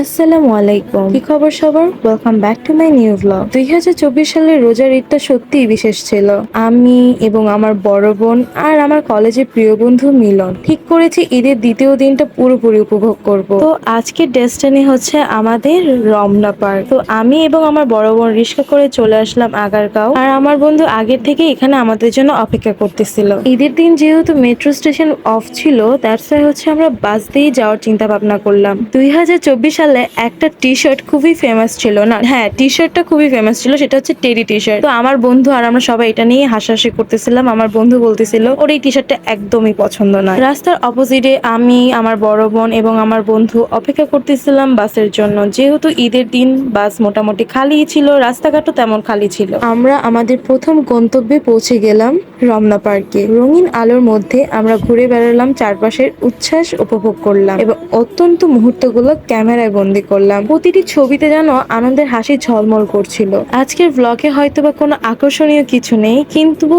আসসালামু আলাইকুম, কি খবর সবার? Welcome back to my new blog. 2024 সালের রোজার ঈদটা সত্যিই বিশেষ ছিল। আমি এবং আমার বড় বোন আর আমার কলেজের প্রিয় বন্ধু মিলন ঠিক করেছি ঈদের দ্বিতীয় দিনটা পুরোপুরি উপভোগ করব। তো আজকের ডেস্টিনি হচ্ছে আমাদের রমনা পার্ক। তো আমি এবং আমার বড় বোন রিক্সা করে চলে আসলাম আগারগাঁও, আর আমার বন্ধু আগের থেকে এখানে আমাদের জন্য অপেক্ষা করতেছিল। ঈদের দিন যেহেতু মেট্রো স্টেশন অফ ছিল, দ্যাটস ওয়াই হচ্ছে আমরা বাস দিয়ে যাওয়ার চিন্তা ভাবনা করলাম। 2024 সালে একটা টি শার্ট খুবই ফেমাস ছিল, না হ্যাঁ টি শার্টটা খুবই ফেমাস ছিল, সেটা হচ্ছে টেরি টি শার্ট। তো আমার বন্ধু আর আমরা সবাই এটা নিয়ে হাসাহাসি করতেছিলাম। আমার বন্ধু বলতেছিল ওর এই টি শার্টটা একদমই পছন্দ নয়। রাস্তার অপোজিটে আমি, আমার বড় বোন এবং আমার বন্ধু অপেক্ষা করতেছিলাম বাসের জন্য। যেহেতু ঈদের দিন বাস মোটামুটি খালি ছিল, রাস্তাঘাটও তেমন খালি ছিল। আমরা আমাদের প্রথম গন্তব্যে পৌঁছে গেলাম রমনা পার্কে। রঙিন আলোর মধ্যে আমরা ঘুরে বেড়ালাম, চারপাশের উচ্ছ্বাস উপভোগ করলাম এবং অত্যন্ত মুহূর্তগুলো ক্যামেরায় বন্দি করলাম। প্রতিটি ছবিতে যেন আনন্দের হাসি ঝলমল করছিল। আজকের ব্লগে হয়তোবা কোনো আকর্ষণীয় কিছু নেই, কিন্তু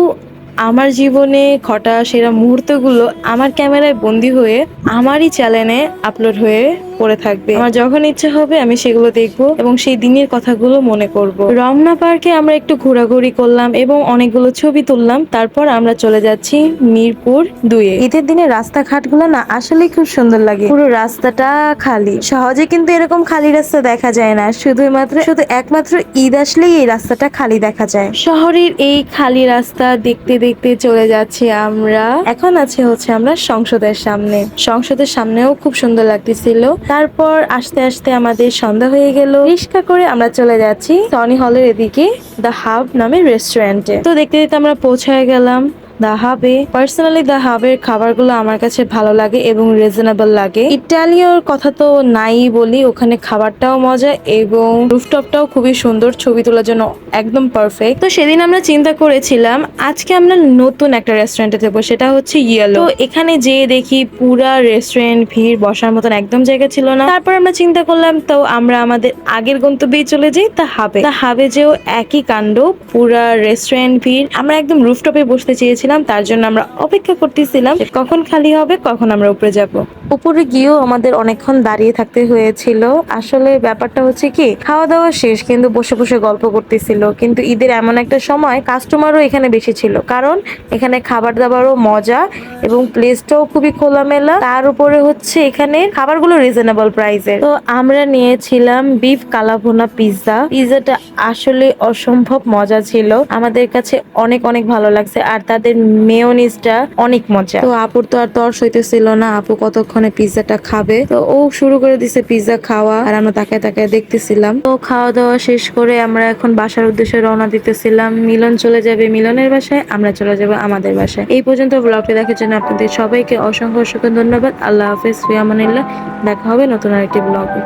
আমার জীবনে ঘটা সেরা মুহূর্তগুলো আমার ক্যামেরায় বন্দি হয়ে আমারই চ্যানেলে আপলোড হয়ে পড়ে থাকবে। আমার যখন ইচ্ছে হবে আমি সেগুলো দেখব এবং সেই দিনের কথাগুলো মনে করব। রমনা পার্কে আমরা একটু ঘোরাঘুরি করলাম এবং অনেকগুলো ছবি তুললাম। তারপর আমরা চলে যাচ্ছি মিরপুর 2-এ। ঈদের দিনে রাস্তাঘাটগুলো না আসলেই খুব সুন্দর লাগে। পুরো রাস্তাটা খালি, সহজে কিন্তু এরকম খালি রাস্তা দেখা যায় না। শুধু একমাত্র ঈদ আসলেই এই রাস্তাটা খালি দেখা যায়। শহরের এই খালি রাস্তা দেখতে দেখতে চলে যাচ্ছি আমরা। এখন হচ্ছে আমরা সংসদের সামনে। সংসদের সামনেও খুব সুন্দর লাগতেছিল। তারপর আস্তে আস্তে আমাদের সন্ধ্যা হয়ে গেল। রিক্সা করে আমরা চলে যাচ্ছি সনি হলের এদিকে দ্য হাব নামের রেস্টুরেন্টে। তো দেখতে দেখতে আমরা পৌঁছায় গেলাম দ্য হাবে। পার্সোনালি দ্য হাবের খাবারগুলো আমার কাছে ভালো লাগে এবং রিজনেবল লাগে। ইটালিয়ার কথা তো নাই বলি, ওখানে খাবারটাও মজা এবং রুফটপটাও খুবই সুন্দর, ছবি তোলার জন্য একদম পারফেক্ট। তো সেদিন আমরা চিন্তা করেছিলাম আজকে আমরা নতুন একটা রেস্টুরেন্টে যাবো, সেটা হচ্ছে ইয়েলো। তো এখানে যেয়ে দেখি পুরা রেস্টুরেন্ট ভিড়, বসার মতন একদম জায়গা ছিল না। তারপর আমরা চিন্তা করলাম তো আমরা আমাদের আগের গন্তব্যেই চলে যাই দ্য হাবে। দ্য হাবে যেও একই কাণ্ড, পুরা রেস্টুরেন্ট ভিড়। আমরা একদম রুফটপে বসতে চেয়েছিলাম, তার জন্য আমরা অপেক্ষা করতেছিলাম কখন খালি হবে, কখন আমরা উপরে যাব। উপরে গিয়েও আমাদের অনেকক্ষণ দাঁড়িয়ে থাকতে হয়েছিল। আসলে ব্যাপারটা হচ্ছে কি, খাওয়া দাওয়া শেষ কিন্তু বসে বসে গল্প করতেছিল। কিন্তু ঈদের এমন একটা সময় কাস্টমারও এখানে বেশি ছিল, কারণ এখানে খাবার দাবারও মজা এবং প্লেসটাও খুবই খোলামেলা। তার উপরে হচ্ছে এখানে খাবারগুলো রিজনেবল প্রাইসে। তো আমরা নিয়েছিলাম বিফ কালাভুনা পিৎজা। পিৎজাটা আসলে অসম্ভব মজা ছিল, আমাদের কাছে অনেক অনেক ভালো লাগছে। আর তাদের মেয়োনিজটা অনেক মজা। তো আপুর তো আর তর্স হইতেছিল না, আপু কতক্ষণে পিৎজাটা খাবে। তো ও শুরু করে দিছে পিৎজা খাওয়া, আর আমরা তাকায় তাকায় দেখতেছিলাম। তো খাওয়া দাওয়া শেষ করে আমরা এখন বাসার উদ্দেশ্যে রওনা দিতেছিলাম। মিলন চলে যাবে মিলনের বাসায়, আমরা চলে যাব আমাদের বাসায়। এই পর্যন্ত ব্লগটি দেখার জন্য আপনাদের সবাইকে অসংখ্য অসংখ্য ধন্যবাদ। আল্লাহ হাফেজ, ফি আমানিল্লাহ। দেখা হবে নতুন আরেকটি ব্লগে।